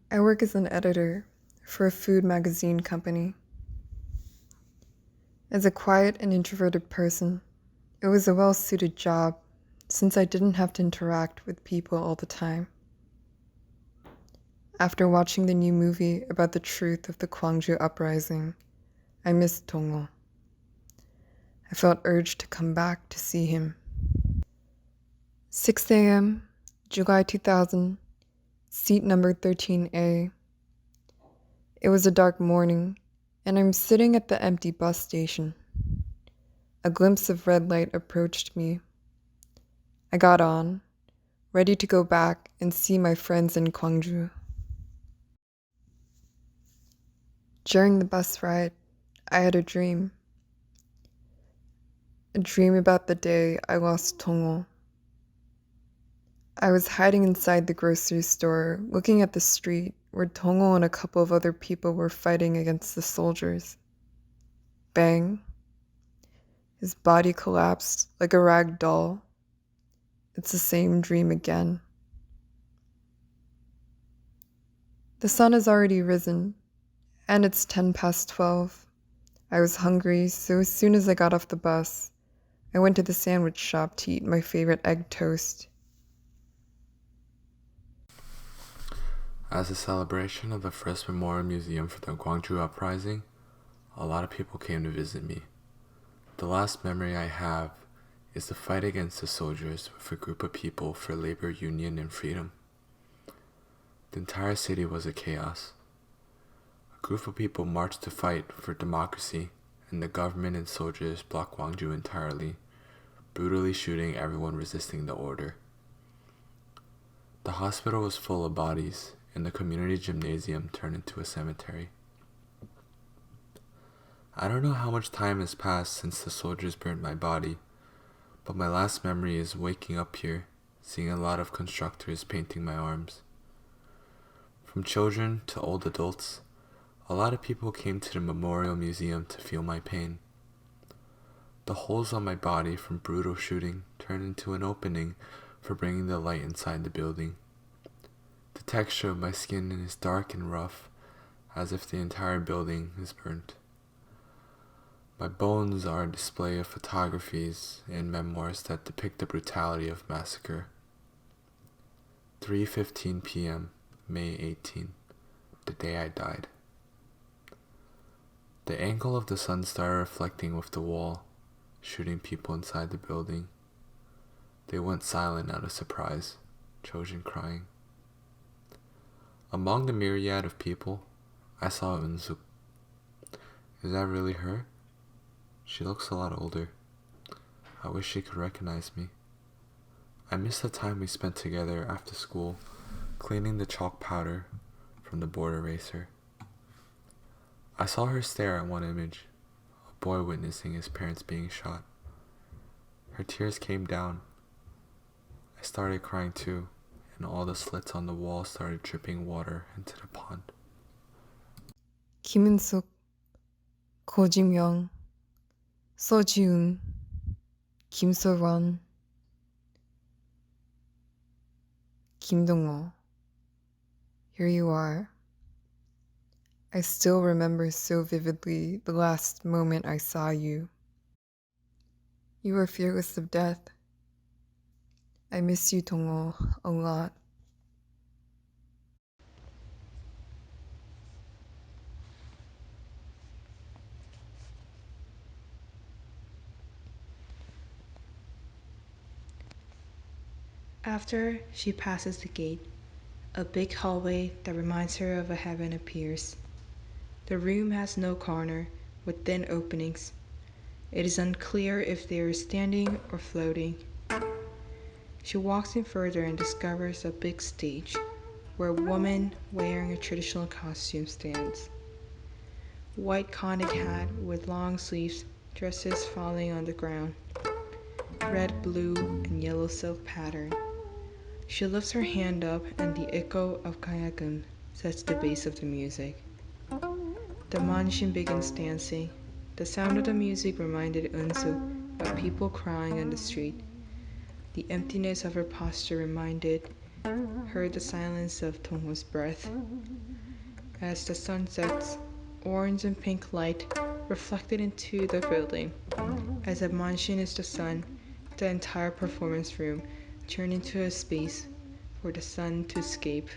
I work as an editor for a food magazine company. As a quiet and introverted person, it was a well-suited job since I didn't have to interact with people all the time. After watching the new movie about the truth of the Gwangju Uprising, I missed Dongho. I felt urged to come back to see him. 6 a.m., July 2000, seat number 13A. It was a dark morning, and I'm sitting at the empty bus station. A glimpse of red light approached me. I got on, ready to go back and see my friends in Gwangju. During the bus ride, I had a dream. A dream about the day I lost Dongho. I was hiding inside the grocery store, looking at the street where Dongho and a couple of other people were fighting against the soldiers. Bang. His body collapsed like a rag doll. It's the same dream again. The sun has already risen, and it's 12:10. I was hungry, so as soon as I got off the bus, I went to the sandwich shop to eat my favorite egg toast. As a celebration of the first memorial museum for the Gwangju Uprising, a lot of people came to visit me. The last memory I have is the fight against the soldiers with a group of people for labor union and freedom. The entire city was a chaos. A group of people marched to fight for democracy, and the government and soldiers blocked Gwangju entirely, brutally shooting everyone resisting the order. The hospital was full of bodies, and the community gymnasium turned into a cemetery. I don't know how much time has passed since the soldiers burned my body, but my last memory is waking up here, seeing a lot of constructors painting my arms. From children to old adults, a lot of people came to the Memorial Museum to feel my pain. The holes on my body from brutal shooting turned into an opening for bringing the light inside the building. The texture of my skin is dark and rough, as if the entire building is burnt. My bones are a display of photographies and memoirs that depict the brutality of massacre. 3:15 p.m., May 18, the day I died. The angle of the sun started reflecting with the wall, shooting people inside the building. They went silent out of surprise, children crying. Among the myriad of people, I saw Eun-suk. Is that really her? She looks a lot older. I wish she could recognize me. I miss the time we spent together after school, cleaning the chalk powder from the board eraser. I saw her stare at one image, a boy witnessing his parents being shot. Her tears came down. I started crying too, and all the slits on the wall started dripping water into the pond. 김은숙, 고지명, 서지훈, 김소원, 김동호. Here you are. I still remember so vividly the last moment I saw you. You were fearless of death. I miss you, Dongho, a lot. After she passes the gate, a big hallway that reminds her of a heaven appears. The room has no corner, with thin openings. It is unclear if they are standing or floating. She walks in further and discovers a big stage, where a woman wearing a traditional costume stands. White conic hat with long sleeves, dresses falling on the ground. Red, blue, and yellow silk pattern. She lifts her hand up and the echo of Kayagum sets the bass of the music. The manshin begins dancing. The sound of the music reminded Eun-suk of people crying on the street. The emptiness of her posture reminded heard the silence of Tongho's breath. As the sun sets, orange and pink light reflected into the building. As admonishing as the sun, the entire performance room turned into a space for the sun to escape